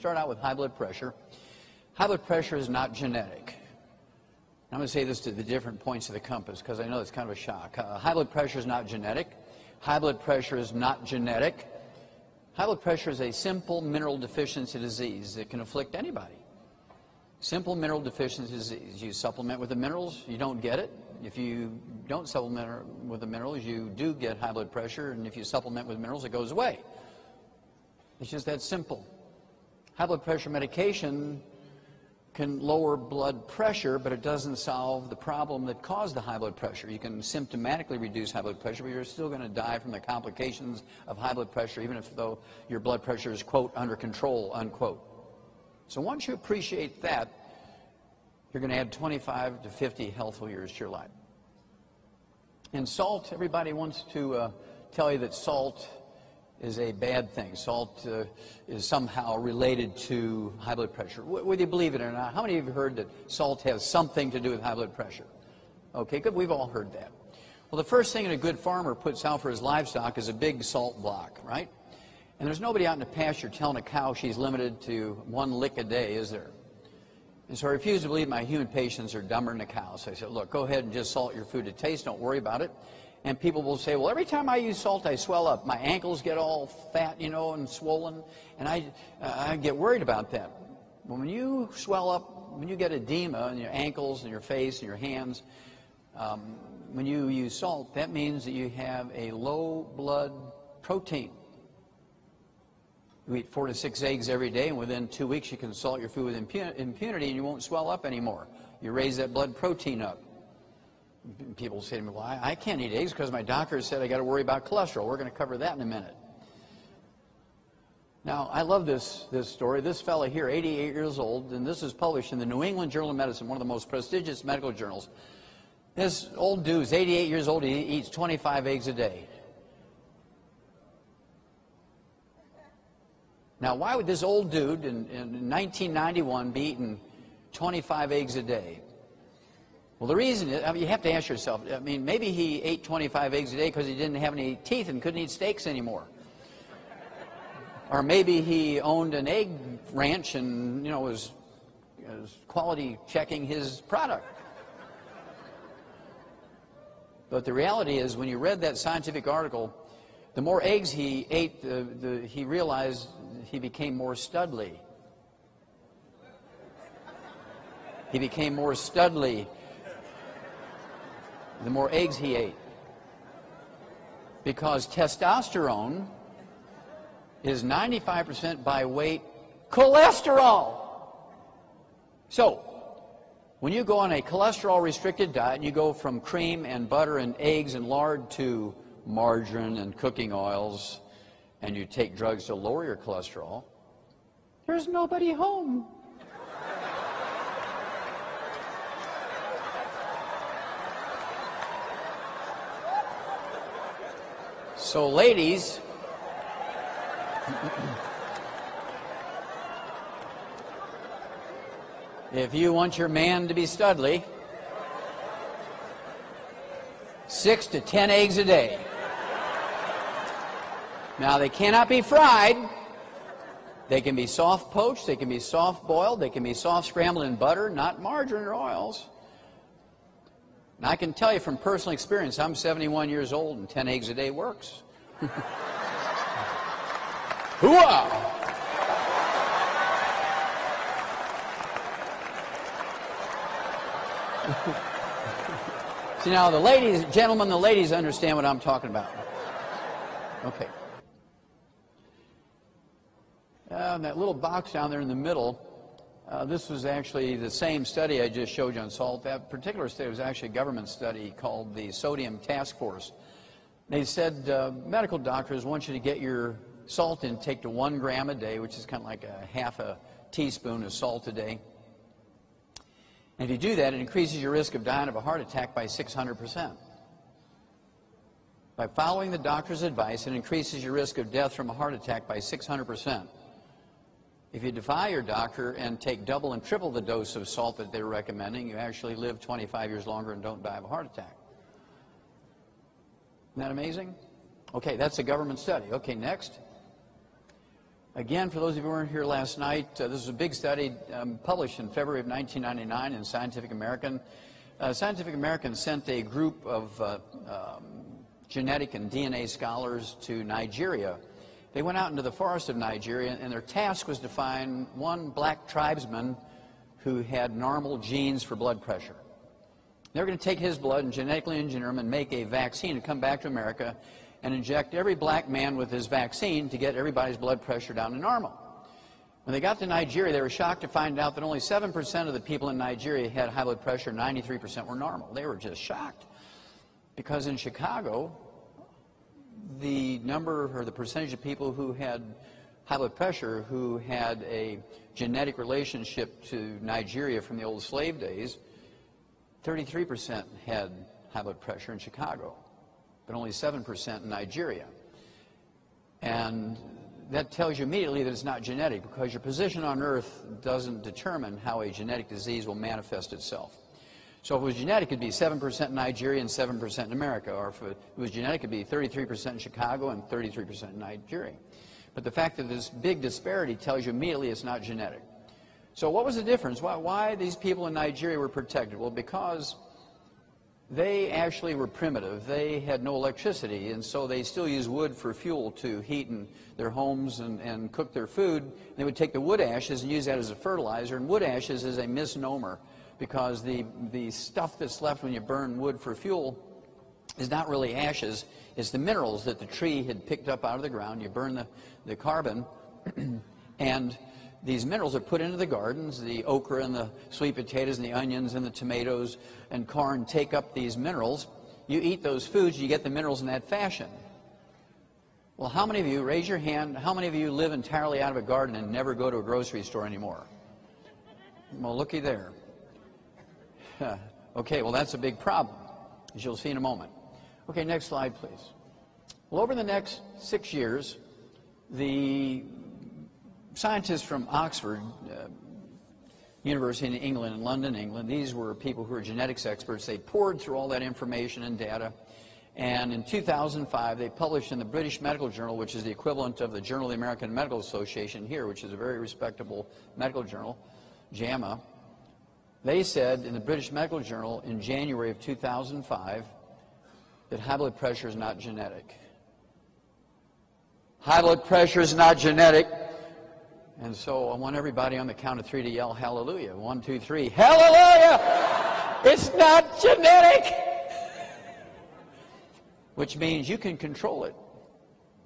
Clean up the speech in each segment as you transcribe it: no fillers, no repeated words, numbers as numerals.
start out with high blood pressure. High blood pressure is not genetic. I'm going to say this to the different points of the compass because I know it's kind of a shock. High blood pressure is not genetic. High blood pressure is not genetic. High blood pressure is a simple mineral deficiency disease that can afflict anybody. Simple mineral deficiency disease. You supplement with the minerals, you don't get it. If you don't supplement with the minerals, you do get high blood pressure, and if you supplement with minerals, it goes away. It's just that simple. High blood pressure medication can lower blood pressure, but it doesn't solve the problem that caused the high blood pressure. You can symptomatically reduce high blood pressure, but you're still going to die from the complications of high blood pressure, even if though your blood pressure is, quote, under control, unquote. So once you appreciate that, you're going to add 25 to 50 healthful years to your life. And salt, everybody wants to tell you that salt is a bad thing. Salt is somehow related to high blood pressure. Whether you believe it or not, how many of you have heard that salt has something to do with high blood pressure? Okay, good. We've all heard that. Well, the first thing that a good farmer puts out for his livestock is a big salt block, right? And there's nobody out in the pasture telling a cow she's limited to 1 lick a day, is there? And so I refuse to believe my human patients are dumber than the cows. So I said, look, go ahead and just salt your food to taste. Don't worry about it. And people will say, well, every time I use salt, I swell up. My ankles get all fat, you know, and swollen. And I get worried about that. When you swell up, when you get edema in your ankles and your face and your hands, when you use salt, that means that you have a low blood protein. You eat 4 to 6 eggs every day, and within 2 weeks you can salt your food with impunity and you won't swell up anymore. You raise that blood protein up. People say to me, well, I can't eat eggs because my doctor said I got to worry about cholesterol. We're going to cover that in a minute. Now, I love this story. This fellow here, 88 years old, and this is published in the New England Journal of Medicine, one of the most prestigious medical journals. This old dude's 88 years old. He eats 25 eggs a day. Now, why would this old dude in 1991 be eating 25 eggs a day? Well, the reason is, I mean, you have to ask yourself, I mean, maybe he ate 25 eggs a day because he didn't have any teeth and couldn't eat steaks anymore. Or maybe he owned an egg ranch and, you know, was quality checking his product. But the reality is, when you read that scientific article, the more eggs he ate, he realized he became more studly. He became more studly the more eggs he ate. Because testosterone is 95% by weight cholesterol. So, when you go on a cholesterol-restricted diet and you go from cream and butter and eggs and lard to margarine and cooking oils, and you take drugs to lower your cholesterol, there's nobody home. So, ladies, if you want your man to be studly, 6 to 10 eggs a day. Now, they cannot be fried. They can be soft poached, they can be soft boiled, they can be soft scrambled in butter, not margarine or oils. And I can tell you from personal experience, I'm 71 years old and 10 eggs a day works. Hooah! See, now the ladies, gentlemen, the ladies understand what I'm talking about. Okay. That little box down there in the middle, this was actually the same study I just showed you on salt. That particular study was actually a government study called the Sodium Task Force. They said medical doctors want you to get your salt intake to 1 gram a day, which is kind of like a half a teaspoon of salt a day. And if you do that, it increases your risk of dying of a heart attack by 600%. By following the doctor's advice, it increases your risk of death from a heart attack by 600%. If you defy your doctor and take double and triple the dose of salt that they're recommending, you actually live 25 years longer and don't die of a heart attack. Isn't that amazing? Okay, that's a government study. Okay, next. Again, for those of you who weren't here last night, this is a big study published in February of 1999 in Scientific American. Scientific American sent a group of genetic and DNA scholars to Nigeria. They went out into the forest of Nigeria, and their task was to find one black tribesman who had normal genes for blood pressure. They were going to take his blood and genetically engineer him and make a vaccine and come back to America and inject every black man with his vaccine to get everybody's blood pressure down to normal. When they got to Nigeria, they were shocked to find out that only 7% of the people in Nigeria had high blood pressure, 93% were normal. They were just shocked. Because in Chicago, the number or the percentage of people who had high blood pressure who had a genetic relationship to Nigeria from the old slave days, 33% had high blood pressure in Chicago, but only 7% in Nigeria. And that tells you immediately that it's not genetic, because your position on Earth doesn't determine how a genetic disease will manifest itself. So if it was genetic, it would be 7% in Nigeria and 7% in America. Or if it was genetic, it would be 33% in Chicago and 33% in Nigeria. But the fact that this big disparity tells you immediately it's not genetic. So what was the difference? Why these people in Nigeria were protected? Well, because they actually were primitive. They had no electricity, and so they still used wood for fuel to heat their homes and cook their food. They would take the wood ashes and use that as a fertilizer, and wood ashes is a misnomer, because the stuff that's left when you burn wood for fuel is not really ashes. It's the minerals that the tree had picked up out of the ground. You burn the carbon, and these minerals are put into the gardens. The okra and the sweet potatoes and the onions and the tomatoes and corn take up these minerals. You eat those foods, you get the minerals in that fashion. Well, how many of you, raise your hand, how many of you live entirely out of a garden and never go to a grocery store anymore? Well, looky there. Okay, well, that's a big problem, as you'll see in a moment. Okay, next slide, please. Well, over the next 6 years, the scientists from Oxford University in England and London, England, these were people who were genetics experts. They poured through all that information and data, and in 2005 they published in the British Medical Journal, which is the equivalent of the Journal of the American Medical Association here, which is a very respectable medical journal, JAMA. They said in the British Medical Journal in January of 2005 that high blood pressure is not genetic. High blood pressure is not genetic. And so I want everybody on the count of 3 to yell hallelujah. 1, 2, 3. Hallelujah! It's not genetic! Which means you can control it.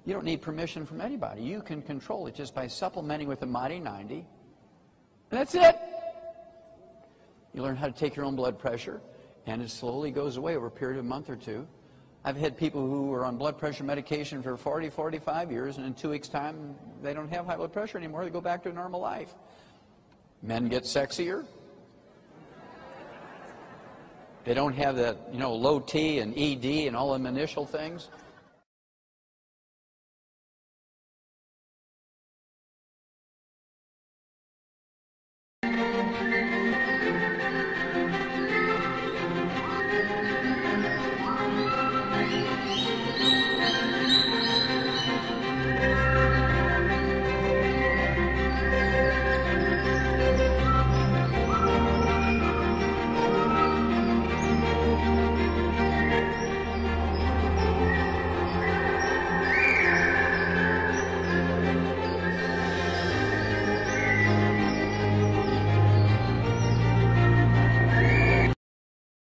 You don't need permission from anybody. You can control it just by supplementing with the Mighty 90. And that's it. You learn how to take your own blood pressure, and it slowly goes away over a period of a month or two. I've had people who were on blood pressure medication for 40, 45 years, and in 2 weeks' time, they don't have high blood pressure anymore. They go back to a normal life. Men get sexier. They don't have that, low T and ED and all them initial things.